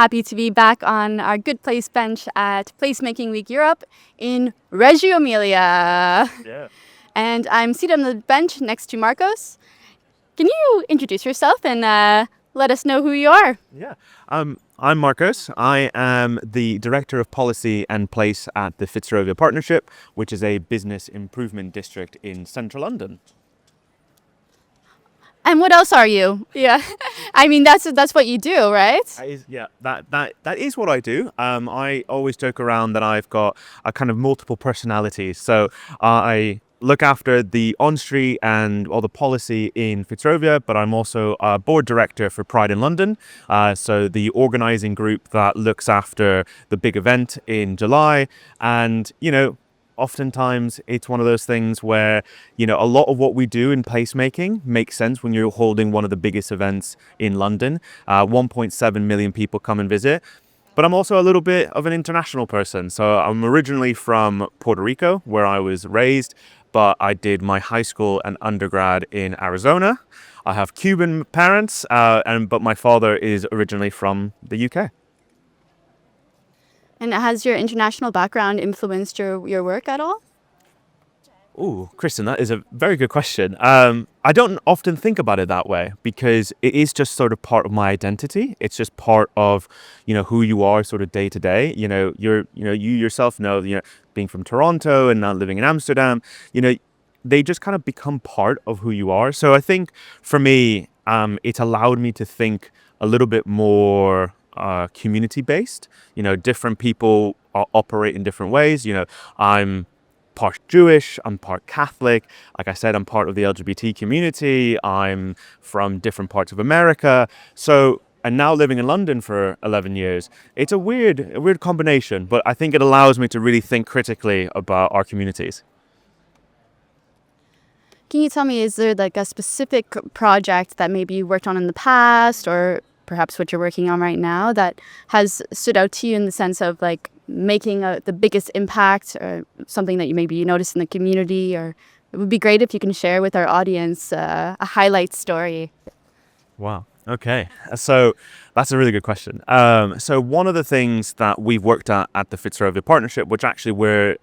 Happy to be back on our Good Place bench at Placemaking Week Europe in Reggio Emilia. Yeah. And I'm seated on the bench next to Marcos. Can you introduce yourself and let us know who you are? Yeah. I'm Marcos. I am the Director of Policy and Place at the Fitzrovia Partnership, which is a business improvement district in central London. And what else are you? Yeah, I mean that's what you do, right? That is what I do. I always joke around that I've got a kind of multiple personalities. So I look after the on-street and all the policy in Fitzrovia, but I'm also a board director for Pride in London. So the organising group that looks after the big event in July. And, oftentimes it's one of those things where, a lot of what we do in placemaking makes sense when you're holding one of the biggest events in London. 1.7 million people come and visit. But I'm also a little bit of an international person. So I'm originally from Puerto Rico, where I was raised, but I did my high school and undergrad in Arizona. I have Cuban parents, but my father is originally from the UK. And has your international background influenced your work at all? Ooh, Kristen, that is a very good question. I don't often think about it that way because it is just sort of part of my identity. It's just part of, who you are sort of day to day. You yourself know, being from Toronto and now living in Amsterdam, they just kind of become part of who you are. So I think for me, it's allowed me to think a little bit more community based. Different people operate in different ways. I'm part Jewish, I'm part Catholic. Like I said, I'm part of the LGBT community. I'm from different parts of America. And now living in London for 11 years, it's a weird combination, but I think it allows me to really think critically about our communities. Can you tell me, is there like a specific project that maybe you worked on in the past or perhaps what you're working on right now that has stood out to you in the sense of like making the biggest impact or something that you noticed in the community? Or it would be great if you can share with our audience a highlight story. Wow. Okay. So that's a really good question. So one of the things that we've worked at the Fitzrovia Partnership, which actually we're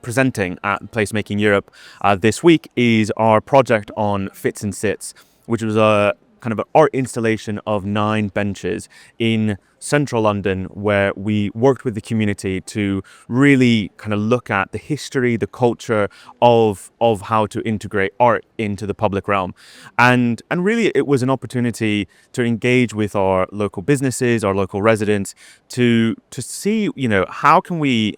presenting at Placemaking Europe this week, is our project on Fits and Sits, which was a kind of an art installation of 9 benches in central London, where we worked with the community to really kind of look at the history, the culture of how to integrate art into the public realm. And really it was an opportunity to engage with our local businesses, our local residents, to see, how can we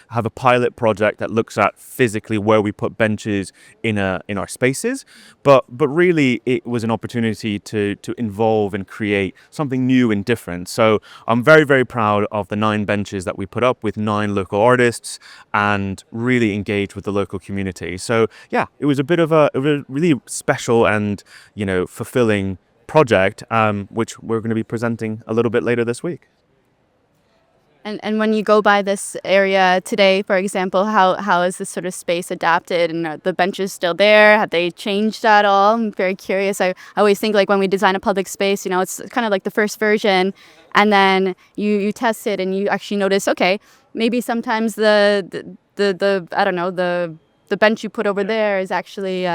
have a pilot project that looks at physically where we put benches in our spaces, but really it was an opportunity to involve and create something new and different. So I'm very, very proud of the 9 benches that we put up with 9 local artists and really engage with the local community. So yeah, it was a really special and fulfilling project, which we're going to be presenting a little bit later this week. And when you go by this area today, for example, how is this sort of space adapted? And are the benches still there? Have they changed at all? I'm very curious. I always think like when we design a public space, it's kind of like the first version, and then you test it and you actually notice, okay, maybe sometimes the I don't know, the bench you put over there is actually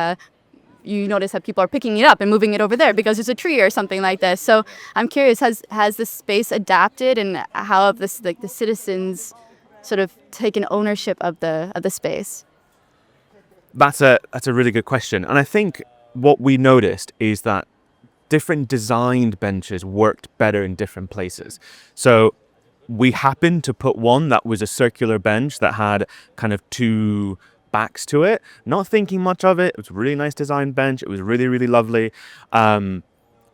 you notice that people are picking it up and moving it over there because there's a tree or something like this. So I'm curious, has this space adapted, and how have the citizens sort of taken ownership of the space? That's a really good question. And I think what we noticed is that different designed benches worked better in different places. So we happened to put one that was a circular bench that had kind of 2 backs to it, not thinking much of it. It was a really nice design bench. It was really, really lovely.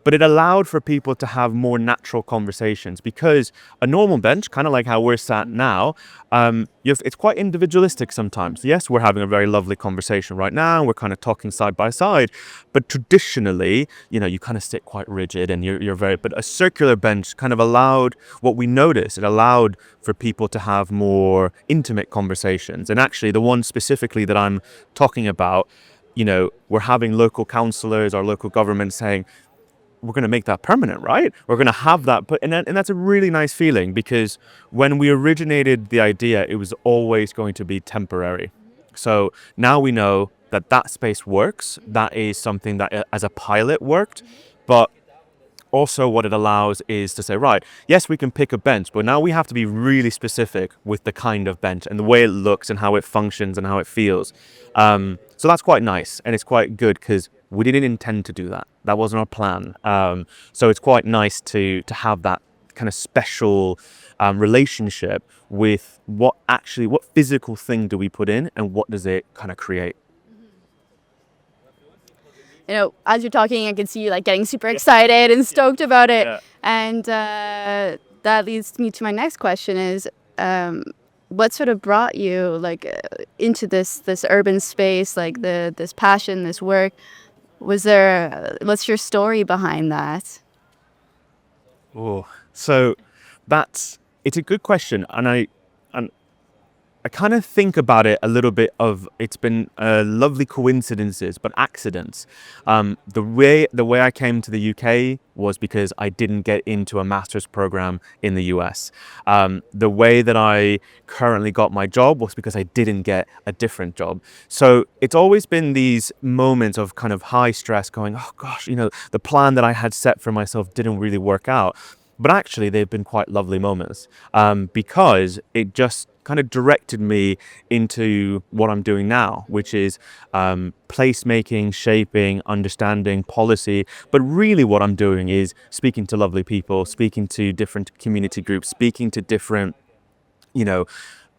But it allowed for people to have more natural conversations, because a normal bench, kind of like how we're sat now, it's quite individualistic sometimes. Yes, we're having a very lovely conversation right now. We're kind of talking side by side, but traditionally, you kind of sit quite rigid and but a circular bench kind of allowed what we noticed. It allowed for people to have more intimate conversations. And actually the one specifically that I'm talking about, we're having local councillors, our local government saying, we're going to make that permanent, right? We're going to have that. And that's a really nice feeling, because when we originated the idea, it was always going to be temporary. So now we know that that space works. That is something that as a pilot worked, but also what it allows is to say, right, yes, we can pick a bench, but now we have to be really specific with the kind of bench and the way it looks and how it functions and how it feels. So that's quite nice, and it's quite good because we didn't intend to do that. That wasn't our plan. So it's quite nice to have that kind of special relationship with what physical thing do we put in and what does it kind of create. As you're talking, I can see you like getting super excited and stoked about it. Yeah. And that leads me to my next question is, what sort of brought you like into this urban space, like this passion, this work? What's your story behind that? Oh, so it's a good question, and I kind of think about it a little bit of it's been lovely coincidences, but accidents. The way I came to the UK was because I didn't get into a master's program in the US. The way that I currently got my job was because I didn't get a different job. So it's always been these moments of kind of high stress going, oh gosh, the plan that I had set for myself didn't really work out. But actually, they've been quite lovely moments, because it just kind of directed me into what I'm doing now, which is placemaking, shaping, understanding policy. But really what I'm doing is speaking to lovely people, speaking to different community groups, speaking to different,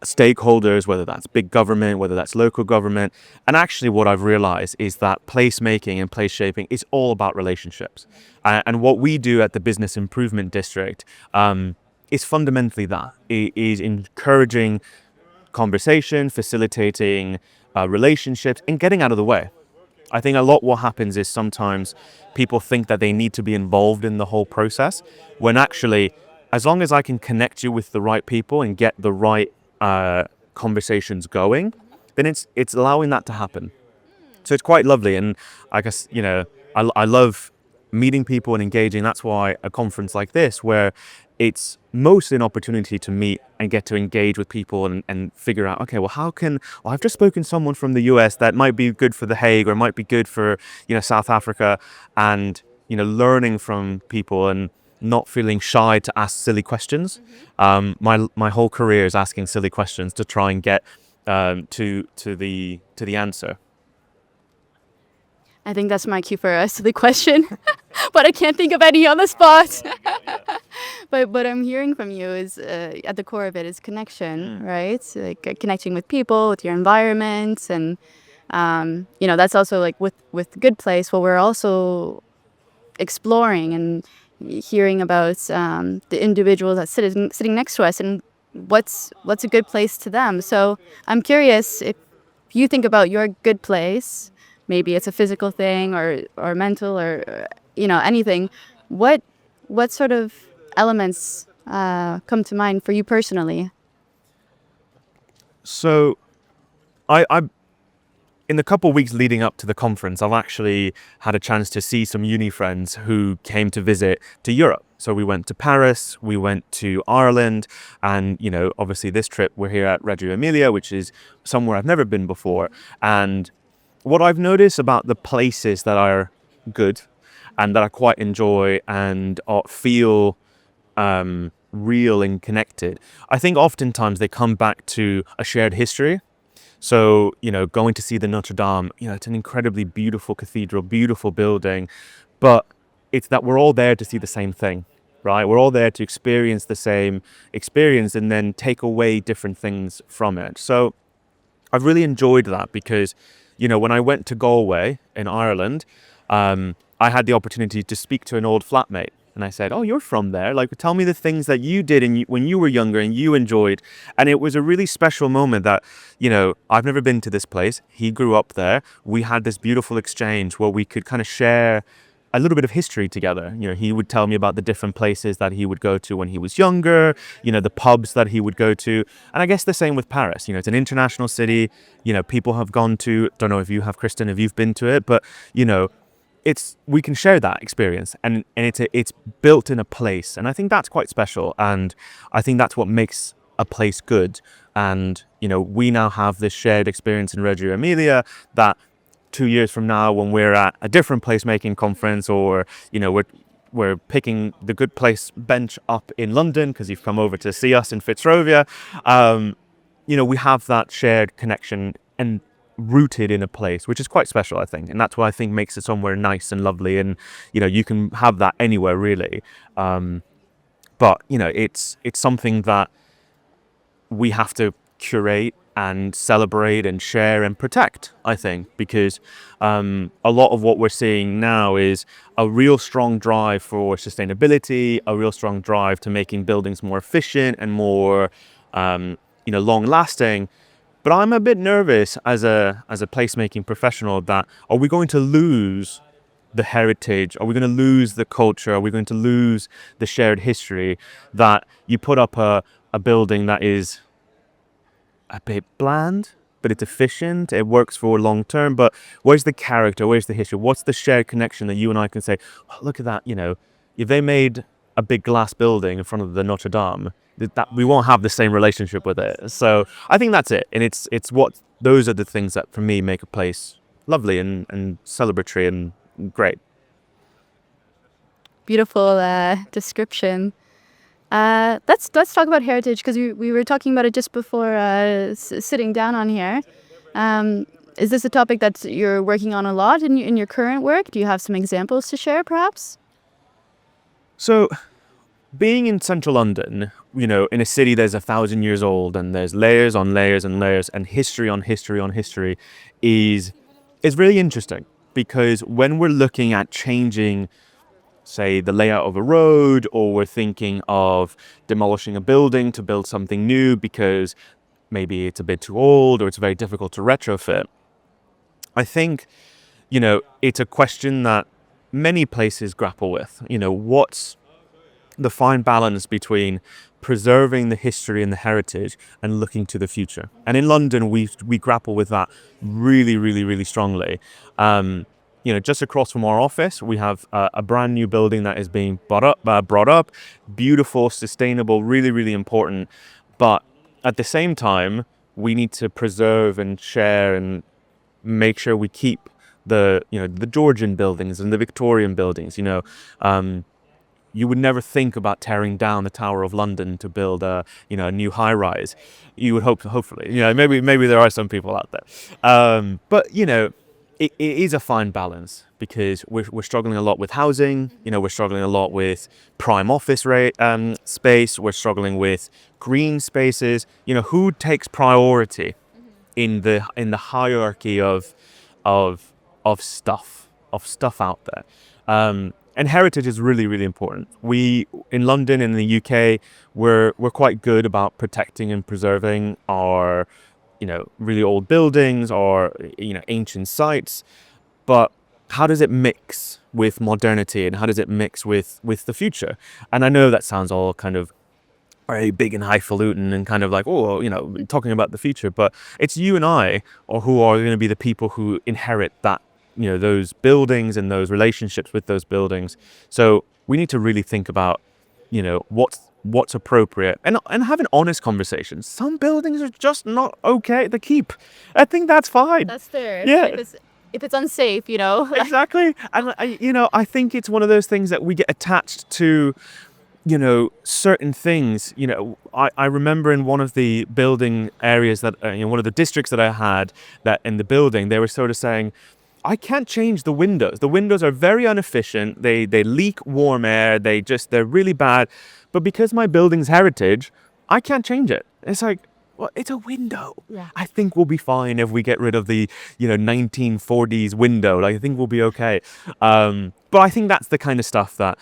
stakeholders, whether that's big government, whether that's local government. And actually what I've realized is that placemaking and place shaping is all about relationships. And what we do at the Business Improvement District is fundamentally that. It is encouraging conversation, facilitating relationships, and getting out of the way. I think a lot what happens is sometimes people think that they need to be involved in the whole process, when actually, as long as I can connect you with the right people and get the right conversations going, then it's allowing that to happen. So it's quite lovely, and I guess I love meeting people and engaging. That's why a conference like this, where it's mostly an opportunity to meet and get to engage with people and figure out, okay, well, I've just spoken to someone from the US that might be good for The Hague or might be good for South Africa, and learning from people and not feeling shy to ask silly questions. My whole career is asking silly questions to try and get to the answer. I think that's my cue for a silly question, but I can't think of any on the spot. But what I'm hearing from you is, at the core of it is connection, right? Like connecting with people, with your environment, and that's also like with Good Place. Well, we're also exploring and hearing about the individuals that sitting next to us and what's a good place to them. So I'm curious if you think about your good place. Maybe it's a physical thing or mental or anything. What sort of elements come to mind for you personally? So I in the couple of weeks leading up to the conference, I've actually had a chance to see some uni friends who came to visit to Europe. So we went to Paris, we went to Ireland, and obviously this trip we're here at Reggio Emilia, which is somewhere I've never been before. And what I've noticed about the places that are good and that I quite enjoy and feel real and connected, I think oftentimes they come back to a shared history. So, going to see the Notre Dame, it's an incredibly beautiful cathedral, beautiful building, but it's that we're all there to see the same thing, right? We're all there to experience the same experience and then take away different things from it. So I've really enjoyed that because, when I went to Galway in Ireland, I had the opportunity to speak to an old flatmate. And I said, oh, you're from there. Like, tell me the things that you did when you were younger and you enjoyed. And it was a really special moment that, I've never been to this place. He grew up there. We had this beautiful exchange where we could kind of share a little bit of history together. He would tell me about the different places that he would go to when he was younger, the pubs that he would go to. And I guess the same with Paris. It's an international city. People have gone to, don't know if you have, Kristen, if you've been to it, but, it's we can share that experience, and it's built in a place, and I think that's quite special, and I think that's what makes a place good. And we now have this shared experience in Reggio Emilia that 2 years from now, when we're at a different placemaking conference, or we're picking the good place bench up in London because you've come over to see us in Fitzrovia, we have that shared connection and rooted in a place, which is quite special, I think. And that's what I think makes it somewhere nice and lovely. And, you can have that anywhere, really. But, it's something that we have to curate and celebrate and share and protect, I think, because a lot of what we're seeing now is a real strong drive for sustainability, a real strong drive to making buildings more efficient and more, long lasting. But I'm a bit nervous as a placemaking professional that, are we going to lose the heritage? Are we going to lose the culture? Are we going to lose the shared history that you put up a building that is a bit bland, but it's efficient, it works for long term, but where's the character, where's the history, what's the shared connection that you and I can say, oh, look at that, if they made a big glass building in front of the Notre Dame, that we won't have the same relationship with it. So I think that's it, and it's what those are the things that for me make a place lovely and celebratory and great. Beautiful description. Let's talk about heritage, because we were talking about it just before sitting down on here. Is this a topic that you're working on a lot in your current work? Do you have some examples to share, perhaps? So, being in central London, in a city there's 1,000 years old, and there's layers on layers and layers, and history on history on history, is really interesting, because when we're looking at changing, say, the layout of a road, or we're thinking of demolishing a building to build something new because maybe it's a bit too old or it's very difficult to retrofit, I think, it's a question that many places grapple with. What's the fine balance between preserving the history and the heritage and looking to the future? And in London, we grapple with that really, really, really strongly. Just across from our office, we have a brand new building that is being brought up, beautiful, sustainable, really, really important. But at the same time, we need to preserve and share and make sure we keep the Georgian buildings and the Victorian buildings. You would never think about tearing down the Tower of London to build a new high rise. You would hopefully, maybe there are some people out there, but it is a fine balance, because we're struggling a lot with housing. We're struggling a lot with prime office space. We're struggling with green spaces. Who takes priority in the hierarchy of stuff out there? And heritage is really, really important. We, in London and in the UK, we're quite good about protecting and preserving our, really old buildings or, ancient sites. But how does it mix with modernity, and how does it mix with the future? And I know that sounds all kind of very big and highfalutin and kind of like, talking about the future, but it's you and I, or who are going to be the people who inherit that, those buildings and those relationships with those buildings. So we need to really think about, what's appropriate, and having honest conversations. Some buildings are just not okay to keep. I think that's fine. That's fair. Yeah. If it's unsafe, Exactly. And I think it's one of those things that we get attached to, certain things. I remember in one of the building areas that, one of the districts that I had, that in the building, they were sort of saying, I can't change the windows. The windows are very inefficient. They leak warm air. They're really bad. But because my building's heritage, I can't change it. It's like, well, it's a window. Yeah. I think we'll be fine if we get rid of the, 1940s window. Like, I think we'll be okay. But I think that's the kind of stuff that,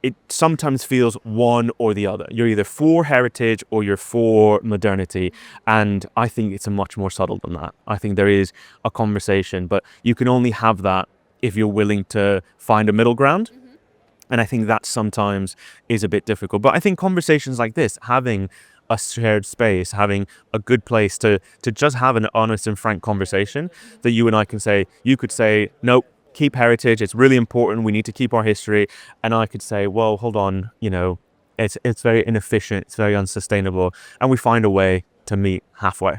it sometimes feels one or the other. You're either for heritage or you're for modernity. And I think it's a much more subtle than that. I think there is a conversation, but you can only have that if you're willing to find a middle ground. Mm-hmm. And I think that sometimes is a bit difficult. But I think conversations like this, having a shared space, having a good place to just have an honest and frank conversation, that you and I can say, you could say, nope, keep heritage. It's really important. We need to keep our history. And I could say, well, hold on, it's very inefficient. It's very unsustainable. And we find a way to meet halfway.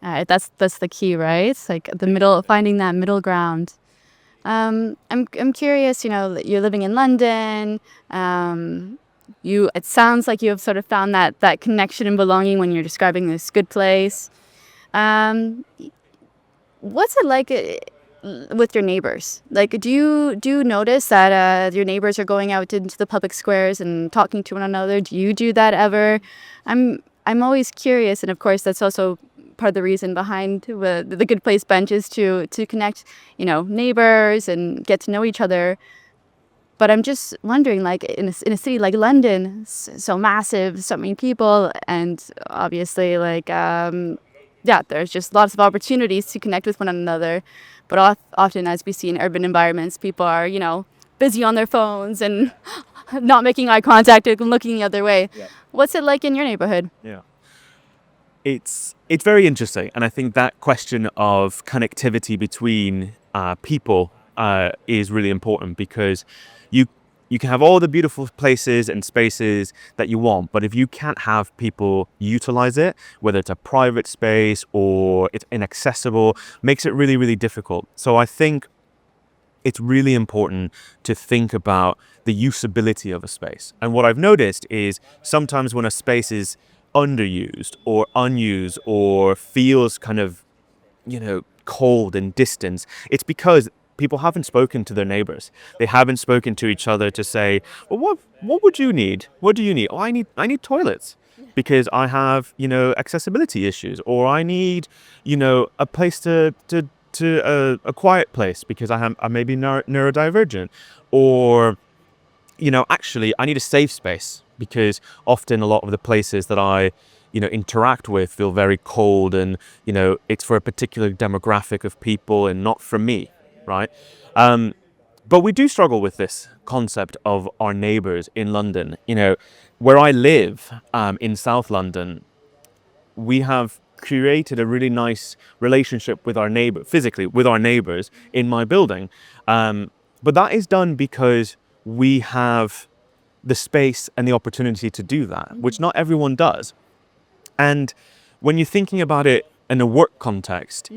All right, that's the key, right? It's like the middle, finding that middle ground. I'm curious. You're living in London. It sounds like you have sort of found that connection and belonging when you're describing this good place. Um, what's it like with your neighbors? Like, do you notice that your neighbors are going out into the public squares and talking to one another? Do you do that ever? I'm always curious, and of course, that's also part of the reason behind the Good Place bench is to connect, neighbors and get to know each other. But I'm just wondering, like in a city like London, so massive, so many people, and obviously, like yeah, there's just lots of opportunities to connect with one another. But often, as we see in urban environments, people are busy on their phones and not making eye contact and looking the other way. Yeah. What's it like in your neighborhood? Yeah. It's very interesting, and I think that question of connectivity between people is really important because you you can have all the beautiful places and spaces that you want, but if you can't have people utilize it, whether it's a private space or it's inaccessible, makes it really, really difficult. So I think it's really important to think about the usability of a space. And what I've noticed is sometimes when a space is underused or unused or feels kind of, cold and distant, it's because people haven't spoken to their neighbors. They haven't spoken to each other to say, well, what would you need? What do you need? Oh, I need toilets because I have, accessibility issues, or I need, a place to a quiet place because I may be neurodivergent, or actually I need a safe space because often a lot of the places that I interact with feel very cold, and it's for a particular demographic of people and not for me, right? But we do struggle with this concept of our neighbors in London. Where I live, in South London, we have created a really nice relationship with our neighbor, physically with our neighbors in my building. But that is done because we have the space and the opportunity to do that, which not everyone does. And when you're thinking about it in a work context,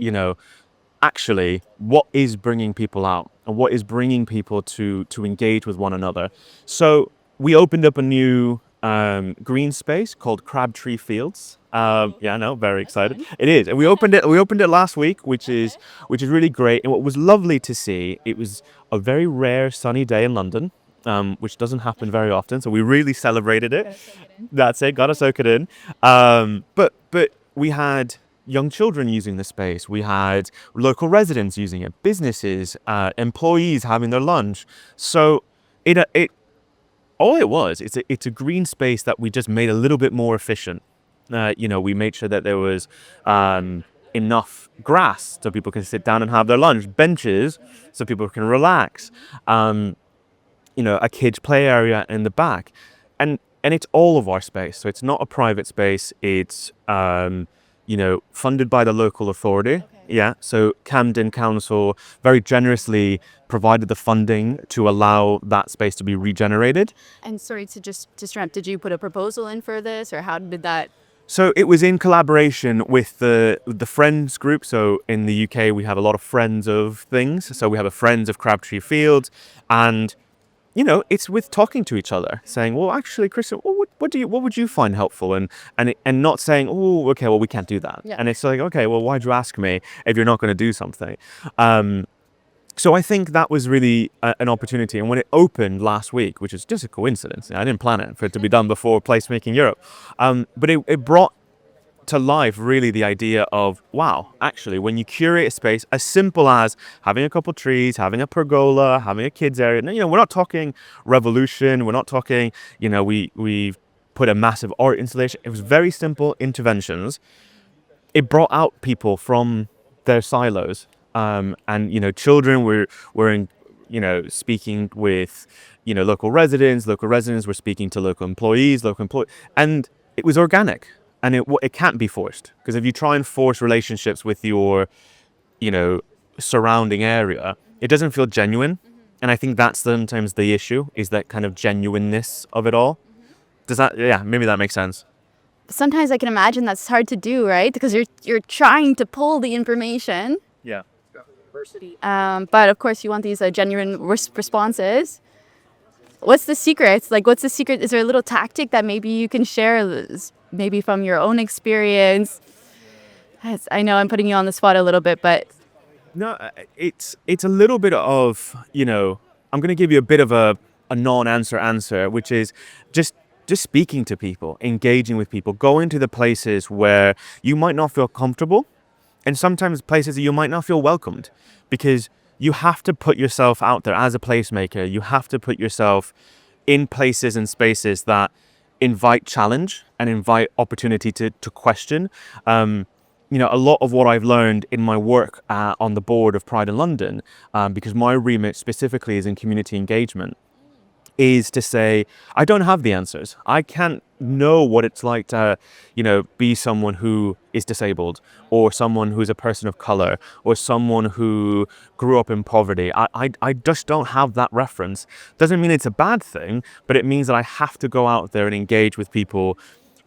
actually what is bringing people out and what is bringing people to engage with one another. So we opened up a new green space called Crabtree Fields. Yeah, no, very excited. It is, and we opened it. We opened it last week, which is really great. And what was lovely to see, it was a very rare sunny day in London, which doesn't happen very often. So we really celebrated it. That's it. Gotta soak it in. But we had young children using the space. We had local residents using it, businesses, employees having their lunch. So it all it was, it's a green space that we just made a little bit more efficient. We made sure that there was enough grass so people can sit down and have their lunch, benches so people can relax, a kids' play area in the back, and it's all of our space. So it's not a private space. It's funded by the local authority. Yeah, so Camden Council very generously provided the funding to allow that space to be regenerated. And sorry to just interrupt. Did you put a proposal in for this, or how did that? So it was in collaboration with the Friends group. So in the UK, we have a lot of Friends of things. So we have a Friends of Crabtree Fields, and it's with talking to each other, saying, well, actually, Kristen, what would you find helpful? And not saying, oh, okay, well, we can't do that. Yeah. And it's like, okay, well, why'd you ask me if you're not going to do something? So I think that was really an opportunity. And when it opened last week, which is just a coincidence, I didn't plan it for it to be done before Placemaking Europe, but it brought to life really the idea of, wow, actually, when you curate a space as simple as having a couple trees, having a pergola, having a kids area, we're not talking revolution, we're not talking, we've put a massive art installation. It was very simple interventions. It brought out people from their silos, and children were in, speaking with local residents were speaking to local employees, and it was organic. And it can't be forced, because if you try and force relationships with your, surrounding area, it doesn't feel genuine. And I think that's sometimes the issue, is that kind of genuineness of it all. Does that, yeah, maybe that makes sense. Sometimes I can imagine that's hard to do, right? Because you're trying to pull the information, Yeah. but of course you want these genuine responses. What's the secret? Like, what's the secret? Is there a little tactic that maybe you can share, maybe from your own experience? I know I'm putting you on the spot a little bit, but No, it's a little bit of, I'm going to give you a bit of a non-answer answer, which is just speaking to people, engaging with people, going to the places where you might not feel comfortable, and sometimes places that you might not feel welcomed, because you have to put yourself out there as a placemaker. You have to put yourself in places and spaces that invite challenge and invite opportunity to question. A lot of what I've learned in my work on the board of Pride in London, because my remit specifically is in community engagement, is to say, I don't have the answers. I can't know what it's like to, be someone who is disabled, or someone who's a person of color, or someone who grew up in poverty. I just don't have that reference. Doesn't mean it's a bad thing, but it means that I have to go out there and engage with people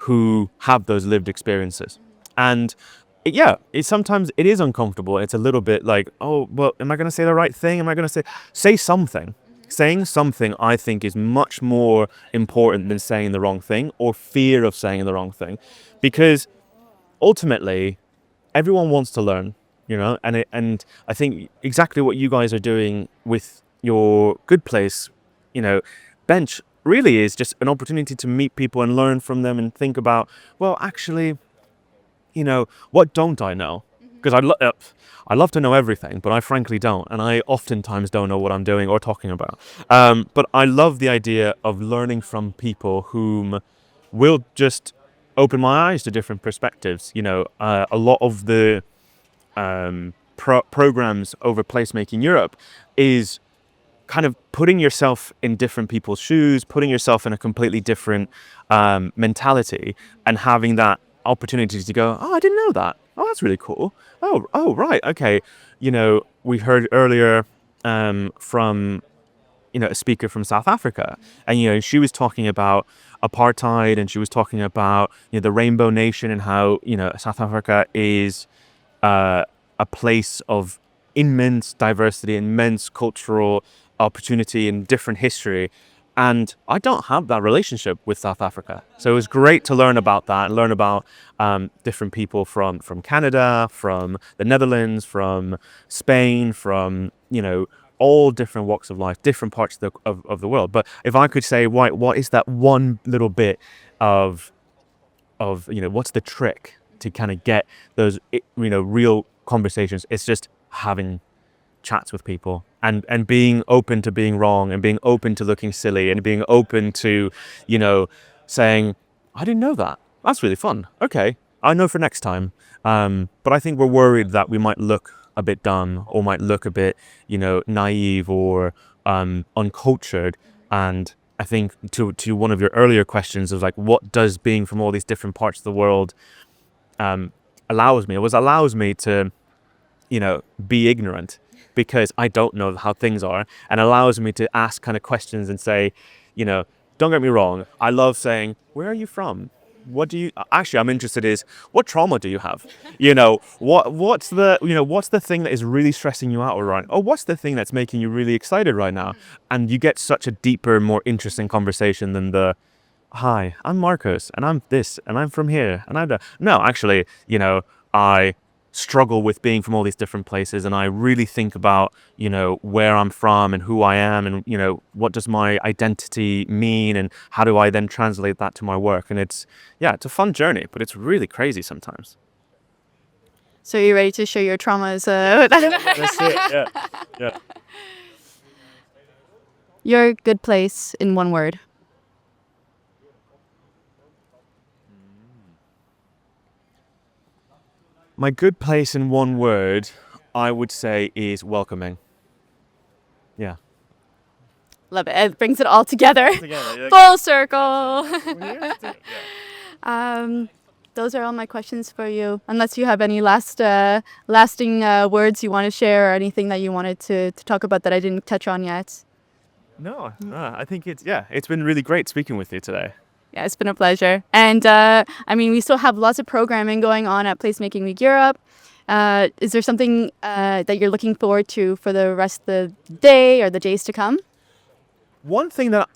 who have those lived experiences. And sometimes it is uncomfortable. It's a little bit like, oh, well, am I going to say the right thing? Am I going to say something? Saying something, I think, is much more important than saying the wrong thing, or fear of saying the wrong thing, because ultimately everyone wants to learn, and I think exactly what you guys are doing with your Good Place, bench, really is just an opportunity to meet people and learn from them and think about, well, actually, what don't I know? Because I love to know everything, but I frankly don't, and I oftentimes don't know what I'm doing or talking about. But I love the idea of learning from people whom will just open my eyes to different perspectives. A lot of the programs over Placemaking Europe is kind of putting yourself in different people's shoes, putting yourself in a completely different mentality, and having that opportunity to go, oh, I didn't know that. Oh, that's really cool. Oh, right, okay. We heard earlier from a speaker from South Africa, and she was talking about apartheid, and she was talking about the Rainbow Nation, and how South Africa is a place of immense diversity, immense cultural opportunity, and different history. And I don't have that relationship with South Africa. So it was great to learn about that, and learn about different people from Canada, from the Netherlands, from Spain, from, all different walks of life, different parts of the world. But if I could say, what is that one little bit of what's the trick to kind of get those real conversations? It's just having chats with people, and being open to being wrong, and being open to looking silly, and being open to saying, I didn't know that. That's really fun. Okay, I know for next time. But I think we're worried that we might look a bit dumb, or might look a bit naive, or uncultured. And I think to one of your earlier questions of like, what does being from all these different parts of the world allows me to be ignorant, because I don't know how things are, and allows me to ask kind of questions and say, don't get me wrong, I love saying, where are you from? What do you actually, I'm interested is, what trauma do you have? What's the thing that is really stressing you out right now? Or what's the thing that's making you really excited right now? And you get such a deeper, more interesting conversation than the, hi, I'm Marcos, and I'm this, and I'm from here, and I'm no, actually, I struggle with being from all these different places, and I really think about, where I'm from and who I am, and, what does my identity mean, and how do I then translate that to my work? And it's a fun journey, but it's really crazy sometimes. so you're ready to share your traumas? That's it, yeah. Yeah. Your Good Place in one word. My Good Place in one word, I would say, is welcoming. Yeah. Love it. It brings it all together. Together, yeah. Full circle. Yeah. um, Those are all my questions for you. Unless you have any lasting words you want to share or anything that you wanted to talk about that I didn't touch on yet. No, I think it's been really great speaking with you today. Yeah, it's been a pleasure. And I mean, we still have lots of programming going on at Placemaking Europe. Is there something that you're looking forward to for the rest of the day or the days to come? One thing that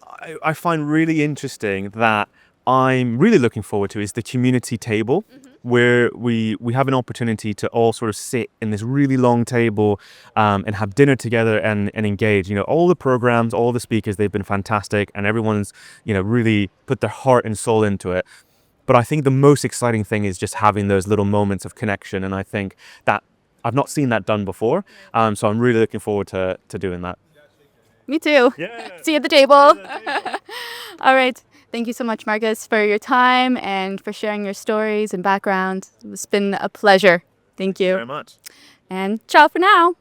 I find really interesting that I'm really looking forward to is the community table, where we have an opportunity to all sort of sit in this really long table and have dinner together and engage. You know, all the programs, all the speakers, they've been fantastic, and everyone's, you know, really put their heart and soul into it. But I think the most exciting thing is just having those little moments of connection, and I think that I've not seen that done before. So I'm really looking forward to doing that. Me too. Yeah. See you at the table. All right. Thank you so much, Marcus, for your time and for sharing your stories and background. It's been a pleasure. Thank you. Very much. And ciao for now.